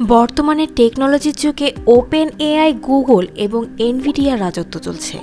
বর্তমানে টেকনোলজির যুগে ওপেন এআই, গুগল এবং এনভিডিয়া রাজত্ব চলছে।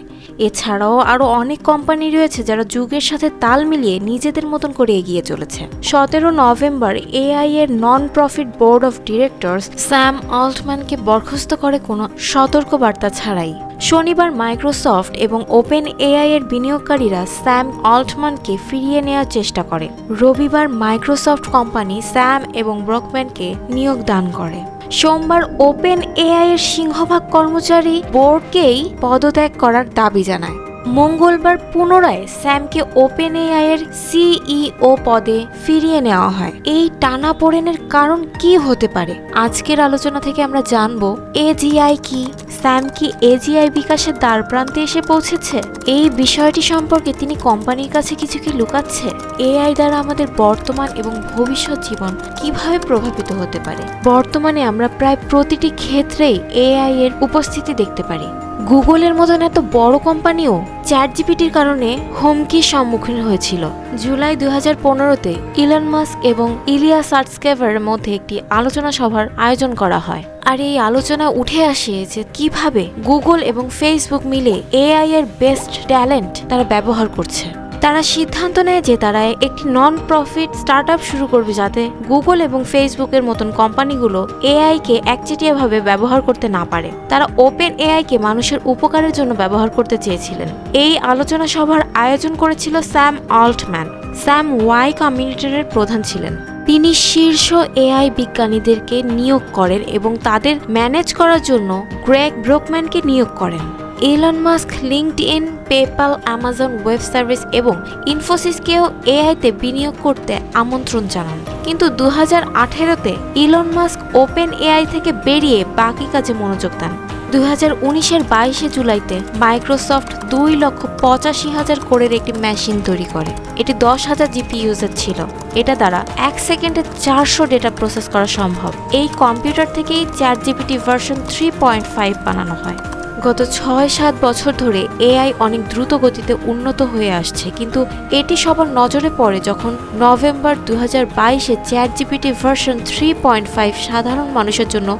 এছাড়াও আরও অনেক কোম্পানি রয়েছে যারা যুগের সাথে তাল মিলিয়ে নিজেদের মতন করে এগিয়ে চলেছে। 17 নভেম্বর এআই-এর non profit board of directors Sam অল্টম্যানকে বরখাস্ত করে কোনো সতর্কবার্তা ছাড়াই। শনিবার মাইক্রোসফট এবং ওপেন এআই-এর বিনিয়োগকারীরা স্যাম অল্টম্যানকে ফিরিয়ে নেওয়ার চেষ্টা করে। রবিবার মাইক্রোসফট কোম্পানি স্যাম এবং ব্রকম্যানকে নিয়োগ দান করে। সোমবার ওপেন এআই-এর সিংহভাগ কর্মচারী বোর্ডকেই পদত্যাগ করার দাবি জানায়। মঙ্গলবার পুনরায় স্যামকে ওপেন এআই-এর সিইও পদে ফিরিয়ে নেওয়া হয়। এই টানাপোড়েনের কারণ কি হতে পারে? আজকের আলোচনা থেকে আমরা জানব এজিআই কি, স্যাম কি এজিআই বিকাশের দ্বারপ্রান্তে এসে পৌঁছেছে, এই বিষয়টি সম্পর্কে তিনি কোম্পানির কাছে কিছু কি লুকাচ্ছে, এআই দ্বারা আমাদের বর্তমান এবং ভবিষ্যৎ জীবন কিভাবে প্রভাবিত হতে পারে। বর্তমানে আমরা প্রায় প্রতিটি ক্ষেত্রেই এআই এর উপস্থিতি দেখতে পারি। গুগলের মতন এত বড় কোম্পানিও চ্যাটজিপিটির কারণে হুমকির সম্মুখীন হয়েছিল। জুলাই 2015-তে ইলন মাস্ক এবং ইলিয়া সাটস্কেভারের মধ্যে একটি আলোচনা সভার আয়োজন করা হয়। আর এই আলোচনা উঠে আসে যে কিভাবে গুগল এবং ফেসবুক মিলে এআই এর বেস্ট ট্যালেন্ট তারা ব্যবহার করছে। তারা সিদ্ধান্ত নেয় যে তারা একটি নন প্রফিট স্টার্টআপ শুরু করবে, যাতে গুগল এবং ফেসবুকের মতন কোম্পানিগুলো এআইকে একচেটিয়াভাবে ব্যবহার করতে না পারে। তারা ওপেন এআইকে মানুষের উপকারের জন্য ব্যবহার করতে চেয়েছিলেন। এই আলোচনা সভার আয়োজন করেছিল স্যাম অল্টম্যান। স্যাম ওয়াই কমিউনিটির প্রধান ছিলেন। তিনি শীর্ষ এআই বিজ্ঞানীদেরকে নিয়োগ করেন এবং তাদের ম্যানেজ করার জন্য গ্রেগ ব্রকম্যানকে নিয়োগ করেন। Elon Musk LinkedIn, PayPal, Amazon web service এবং ইনফোসিসকেও এআইতে বিনিয়োগ করতে আমন্ত্রণ জানান। কিন্তু 2018-তে ইলন মাস্ক ওপেন এআই থেকে বেরিয়ে বাকি কাজে মনোযোগ দেন। 2019-এর 22শে জুলাইতে মাইক্রোসফট 2,85,000 কোরের একটি মেশিন তৈরি করে। এটি 10,000 জিপিইউজের ছিল। এটা দ্বারা 1 সেকেন্ডে 400 ডেটা প্রসেস করা সম্ভব। এই কম্পিউটার থেকেই চ্যাটজিপিটি ভার্সন 3.5 বানানো হয়। গত 6-7 বছর ধরে এআই অনেক দ্রুত গতিতে উন্নত হয়ে আসছে, কিন্তু এটি সবার নজরে পড়ে যখন নভেম্বর 2022-এ চ্যাটজিপিটি ভার্সন 3.5 সাধারণ মানুষের জন্য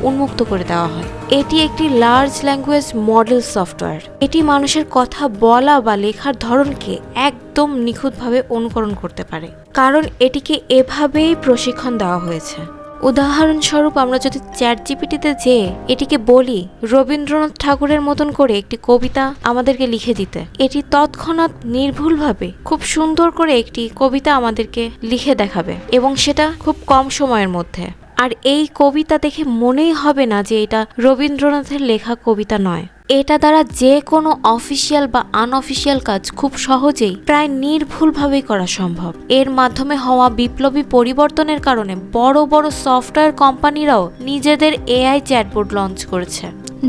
উন্মুক্ত করে দেওয়া হয়। এটি একটি লার্জ ল্যাঙ্গুয়েজ মডেল সফটওয়্যার। এটি মানুষের কথা বলা বা লেখার ধরনকে একদম নিখুঁতভাবে অনুকরণ করতে পারে, কারণ এটিকে এভাবেই প্রশিক্ষণ দেওয়া হয়েছে। উদাহরণস্বরূপ আমরা যদি চ্যাটজিপিটিতে যেয়ে এটিকে বলি রবীন্দ্রনাথ ঠাকুরের মতন করে একটি কবিতা আমাদেরকে লিখে দিতে, এটি তৎক্ষণাৎ নির্ভুলভাবে খুব সুন্দর করে একটি কবিতা আমাদেরকে লিখে দেখাবে, এবং সেটা খুব কম সময়ের মধ্যে। আর এই কবিতা দেখে মনেই হবে না যে এটা রবীন্দ্রনাথের লেখা কবিতা নয়। এটা দ্বারা যে কোনো অফিসিয়াল বা আনঅফিসিয়াল কাজ খুব সহজেই প্রায় নির্ভুলভাবেই করা সম্ভব। এর মাধ্যমে হওয়া বিপ্লবী পরিবর্তনের কারণে বড় বড় সফটওয়্যার কোম্পানিরাও নিজেদের এআই চ্যাটবোর্ড লঞ্চ করেছে,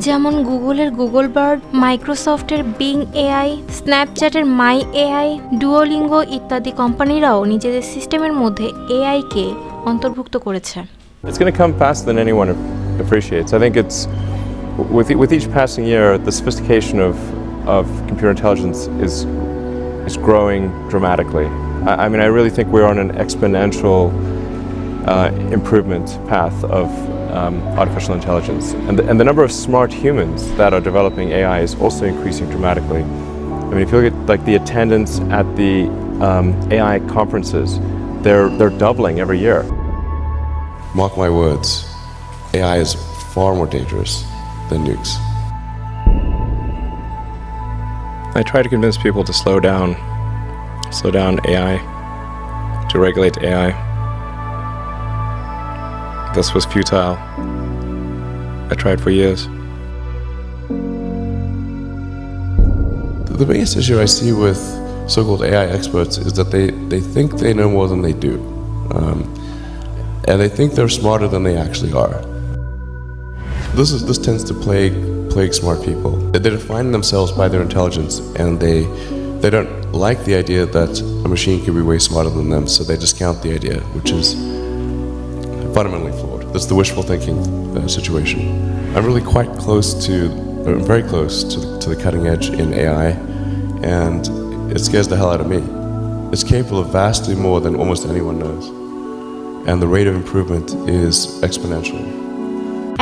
যেমন গুগলের গুগল বার্ড, মাইক্রোসফটের বিং এআই, স্ন্যাপচ্যাটের মাই এআই, ডুওলিঙ্গো ইত্যাদি কোম্পানিরাও নিজেদের সিস্টেমের মধ্যে এআইকে অন্তর্ভুক্ত করেছে। It's going to come faster than anyone appreciates. I think it's with each passing year, the sophistication of computer intelligence is growing dramatically. I mean, I really think we're on an exponential improvement path of artificial intelligence, and the number of smart humans that are developing AI is also increasing dramatically. I mean, if you look at like the attendance at the AI conferences, they're doubling every year. Mark my words, AI is far more dangerous than nukes. I try to convince people to slow down AI, to regulate AI. This was futile. I tried for years. The biggest issue I see with so-called AI experts is that they think they know more than they do. And they think they're smarter than they actually are. This tends to plague smart people. They define themselves by their intelligence, and they don't like the idea that a machine can be way smarter than them, so they discount the idea, which is fundamentally flawed. That's the wishful thinking situation. I'm really very close to the cutting edge in AI, and it scares the hell out of me. It's capable of vastly more than almost anyone knows. And the rate of improvement is exponential.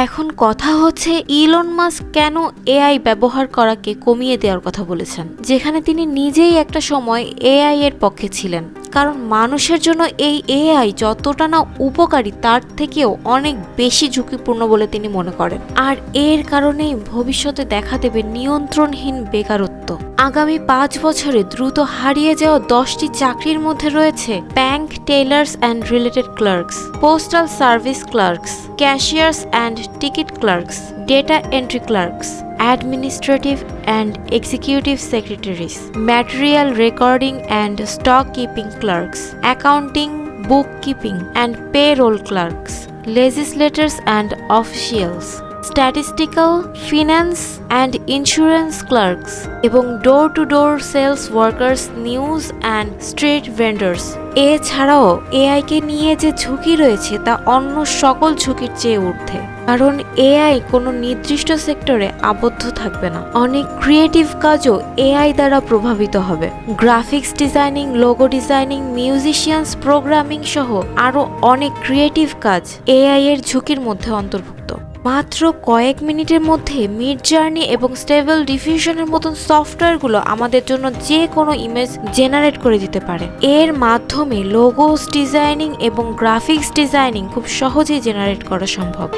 এখন কথা হচ্ছে Elon Musk কেন AI ব্যবহার করাকে কমিয়ে দেওয়ার কথা বলেছেন, যেখানে তিনি নিজেই একটা সময় এআই এর পক্ষে ছিলেন। কারণ মানুষের জন্য এই এআই যতটা না উপকারী তার থেকেও অনেক বেশি ঝুঁকিপূর্ণ বলে তিনি মনে করেন। আর এর কারণেই ভবিষ্যতে দেখা দেবে নিয়ন্ত্রণহীন বেকারত্ব। আগামী 5 বছরে দ্রুত হারিয়ে যাওয়া 10টি চাকরির মধ্যে রয়েছে bank tellers and related clerks, postal service clerks, cashiers and ticket clerks, data entry clerks, administrative and executive secretaries, material recording and stock keeping clerks, accounting, bookkeeping and payroll clerks, legislators and officials, statistical, finance and insurance clerks এবং door to door sales workers, news and street vendors. এছাড়াও AI কে নিয়ে যে ঝুঁকি রয়েছে তা অন্য সকল ঝুঁকির চেয়ে ঊর্ধ্বে, কারণ এআই কোনো নির্দিষ্ট সেক্টরে আবদ্ধ থাকবে না। অনেক ক্রিয়েটিভ কাজও এআই দ্বারা প্রভাবিত হবে। Graphics designing, logo designing, musicians, programming সহ আরও অনেক ক্রিয়েটিভ কাজ এআই এর ঝুঁকির মধ্যে অন্তর্ভুক্ত। মাত্র কয়েক মিনিটের মধ্যে মিড জার্নি এবং স্টেবল ডিফিউশনের মতন সফটওয়্যারগুলো আমাদের জন্য যে কোনো ইমেজ জেনারেট করে দিতে পারে। এর মাধ্যমে লোগোস ডিজাইনিং এবং গ্রাফিক্স ডিজাইনিং খুব সহজেই জেনারেট করা সম্ভব।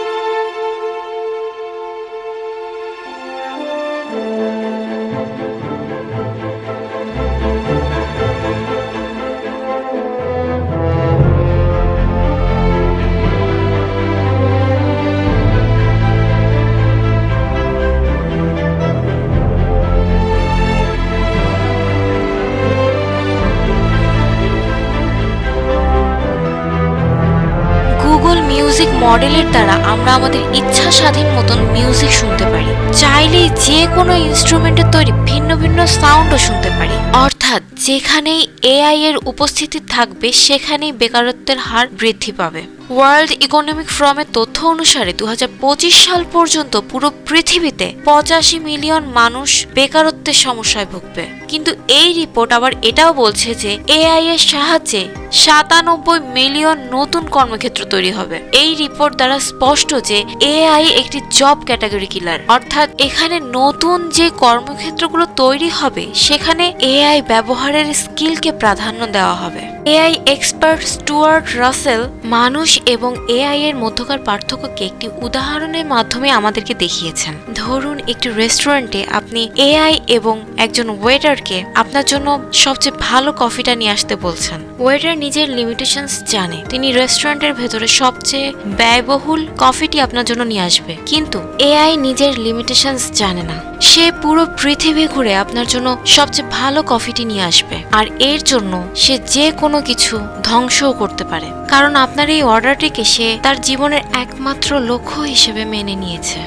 গুগল মিউজিক মডেলের দ্বারা আমরা আমাদের ইচ্ছা স্বাধীন মতন মিউজিক শুনতে পারি। চাইলেই যে কোনো ইনস্ট্রুমেন্টের তৈরি ভিন্ন ভিন্ন সাউন্ডও শুনতে পারি। অর্থাৎ যেখানেই এআই এর উপস্থিতি থাকবে সেখানেই বেকারত্বের হার বৃদ্ধি পাবে। ওয়ার্ল্ড ইকোনমিক ফোরামের তথ্য অনুসারে 2025 সাল পর্যন্ত পুরো পৃথিবীতে 85 মিলিয়ন মানুষ বেকারত্বের সমস্যায় ভুগবে। কিন্তু এই রিপোর্ট আবার এটাও বলছে যে এআই এর সাহায্যে 97 মিলিয়ন নতুন কর্মক্ষেত্র তৈরি হবে। এই রিপোর্ট দ্বারা স্পষ্ট যে এআই একটি জব ক্যাটাগরি কিলার, অর্থাৎ এখানে নতুন যে কর্মক্ষেত্রগুলো তৈরি হবে সেখানে এআই ব্যবহারের স্কিলকে প্রাধান্য দেওয়া হবে। এআই এক্সপার্ট স্টুয়ার্ট রাসেল মানুষ এবং এআই এর মধ্যকার পার্থক্যকে একটি উদাহরণের মাধ্যমে আমাদেরকে দেখিয়েছেন। ধরুন একটি রেস্টুরেন্টে আপনি এআই এবং একজন ওয়েটারকে আপনার জন্য সবচেয়ে ভালো কফিটা নিয়ে আসতে বলছেন। ওয়েটার নিজের লিমিটেশনস জানে, তিনি রেস্টুরেন্টের ভেতরে সবচেয়ে ব্যয়বহুল কফিটি আপনার জন্য নিয়ে আসবে, কিন্তু এআই নিজের লিমিটেশনস জানে না। সে পুরো পৃথিবী ঘুরে আপনার জন্য সবচেয়ে ভালো কফিটি নিয়ে আসবে, আর এর জন্য সে যে কোনো কিছু ধ্বংসও করতে পারে, কারণ আপনার এই অর্ডারটিকে সে তার জীবনের একমাত্র লক্ষ্য হিসেবে মেনে নিয়েছে।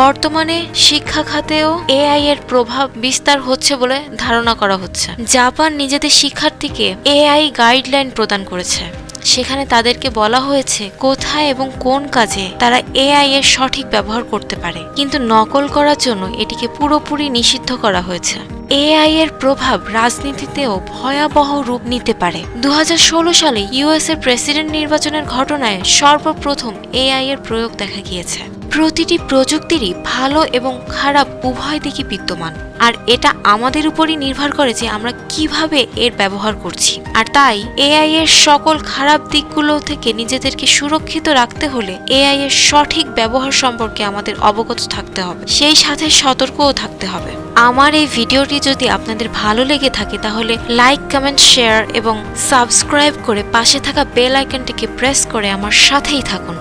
বর্তমানে শিক্ষা খাতেও এআই এর প্রভাব বিস্তার হচ্ছে বলে ধারণা করা হচ্ছে। জাপান নিজেদের শিক্ষার্থীকে এআই গাইডলাইন প্রদান করেছে। সেখানে তাদেরকে বলা হয়েছে কোথায় এবং কোন কাজে তারা এআই এর সঠিক ব্যবহার করতে পারে, কিন্তু নকল করার জন্য এটিকে পুরোপুরি নিষিদ্ধ করা হয়েছে। এআই এর প্রভাব রাজনীতিতেও ভয়াবহ রূপ নিতে পারে। 2016 সালে ইউএস এর প্রেসিডেন্ট নির্বাচনের ঘটনায় সর্বপ্রথম এআই এর প্রয়োগ দেখা গিয়েছে। প্রতিটি প্রযুক্তিরই ভালো এবং খারাপ উভয় দিকই বিদ্যমান, আর এটা আমাদের উপরই নির্ভর করে যে আমরা কিভাবে এর ব্যবহার করছি। আর তাই এআই এর সকল খারাপ দিকগুলো থেকে নিজেদেরকে সুরক্ষিত রাখতে হলে এআই এর সঠিক ব্যবহার সম্পর্কে আমাদের অবগত থাকতে হবে, সেই সাথে সতর্কও থাকতে হবে। আমার এই ভিডিওটি যদি আপনাদের ভালো লেগে থাকে তাহলে লাইক, কমেন্ট, শেয়ার এবং সাবস্ক্রাইব করে পাশে থাকা বেল আইকনটিকে প্রেস করে আমার সাথেই থাকুন।